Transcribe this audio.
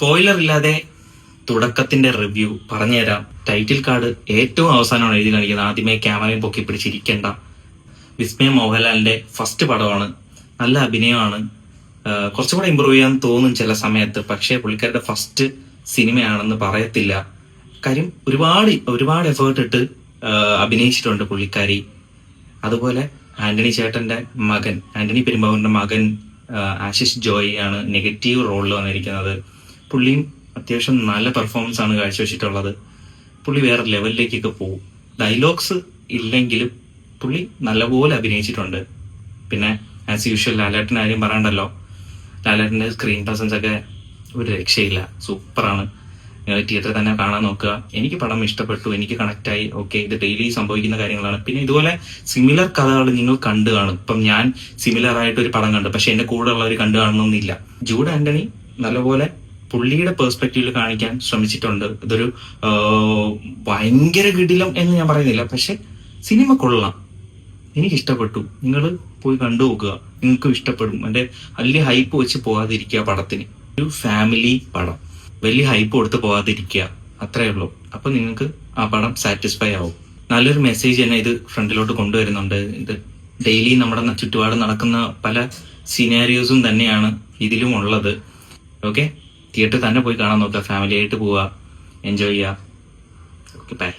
Spoiler ഇല്ലാതെ തുടക്കത്തിന്റെ review പറഞ്ഞുതരാം. Title card ഏറ്റവും അവസാനമാണ് എഴുതി കാണിക്കുന്നത്. ആദ്യമേ ക്യാമറയും പൊക്കി പിടിച്ചിരിക്കേണ്ട. വിസ്മയ മോഹൻലാലിന്റെ ഫസ്റ്റ് പടമാണ്. നല്ല അഭിനയമാണ്. കുറച്ചുകൂടെ ഇമ്പ്രൂവ് ചെയ്യാൻ തോന്നും ചില സമയത്ത്. പക്ഷേ പുള്ളിക്കാരുടെ ഫസ്റ്റ് സിനിമയാണെന്ന് പറയത്തില്ല. കാര്യം ഒരുപാട് എഫേർട്ട് ഇട്ട് അഭിനയിച്ചിട്ടുണ്ട് പുള്ളിക്കാരി. അതുപോലെ ആന്റണി ചേട്ടന്റെ മകൻ, ആന്റണി പെരുമ്പാവൂരിന്റെ മകൻ ആശിഷ് ജോയ് ആണ് നെഗറ്റീവ് റോളിൽ വന്നിരിക്കുന്നത്. പുള്ളിയും അത്യാവശ്യം നല്ല പെർഫോമൻസ് ആണ് കാഴ്ചവെച്ചിട്ടുള്ളത്. പുള്ളി വേറെ ലെവലിലേക്കൊക്കെ പോകും. ഡയലോഗ്സ് ഇല്ലെങ്കിലും പുള്ളി നല്ലപോലെ അഭിനയിച്ചിട്ടുണ്ട്. പിന്നെ ആസ് യൂഷ്വൽ ലാലേട്ടൻ്റെ കാര്യം പറയണ്ടല്ലോ. ലാലേട്ടന്റെ സ്ക്രീൻ പ്രസൻസ് ഒക്കെ ഒരു രക്ഷയില്ല, സൂപ്പറാണ്. തിയേറ്ററിൽ തന്നെ കാണാൻ നോക്കുക. എനിക്ക് പടം ഇഷ്ടപ്പെട്ടു, എനിക്ക് കണക്റ്റായി. ഓക്കെ, ഇത് ഡെയിലി സംഭവിക്കുന്ന കാര്യങ്ങളാണ്. പിന്നെ ഇതുപോലെ സിമിലർ കഥകൾ നിങ്ങൾ കണ്ടു കാണും. ഇപ്പം ഞാൻ സിമിലർ ആയിട്ട് ഒരു പടം കണ്ടു, പക്ഷെ എന്റെ കൂടെ ഉള്ളവർ കണ്ടു കാണണമെന്നില്ല. ജൂഡ് ആന്റണി നല്ലപോലെ പുള്ളിയുടെ പേഴ്സ്പെക്റ്റീവിൽ കാണിക്കാൻ ശ്രമിച്ചിട്ടുണ്ട്. ഇതൊരു ഭയങ്കര കിടിലം എന്ന് ഞാൻ പറയുന്നില്ല, പക്ഷെ സിനിമ കൊള്ളാം, എനിക്ക് ഇഷ്ടപ്പെട്ടു. നിങ്ങൾ പോയി കണ്ടു നോക്കുക, നിങ്ങൾക്കും ഇഷ്ടപ്പെടും. എന്റെ വലിയ ഹൈപ്പ് വെച്ച് പോകാതിരിക്കുക പടത്തിന്. ഒരു ഫാമിലി പടം, വലിയ ഹൈപ്പ് കൊടുത്ത് പോകാതിരിക്കുക, അത്രേ ഉള്ളൂ. അപ്പൊ നിങ്ങൾക്ക് ആ പടം സാറ്റിസ്ഫൈ ആവും. നല്ലൊരു മെസ്സേജ് തന്നെ ഇത് ഫ്രണ്ടിലോട്ട് കൊണ്ടുവരുന്നുണ്ട്. ഇത് ഡെയിലി നമ്മുടെ ചുറ്റുപാട് നടക്കുന്ന പല സിനാരിയോസും തന്നെയാണ് ഇതിലും ഉള്ളത്. ഓക്കെ, തിയേറ്ററിൽ തന്നെ പോയി കാണാൻ നോക്കുക, ഫാമിലി ആയിട്ട് പോവുക, എൻജോയ് ചെയ്യുക. Okay, by.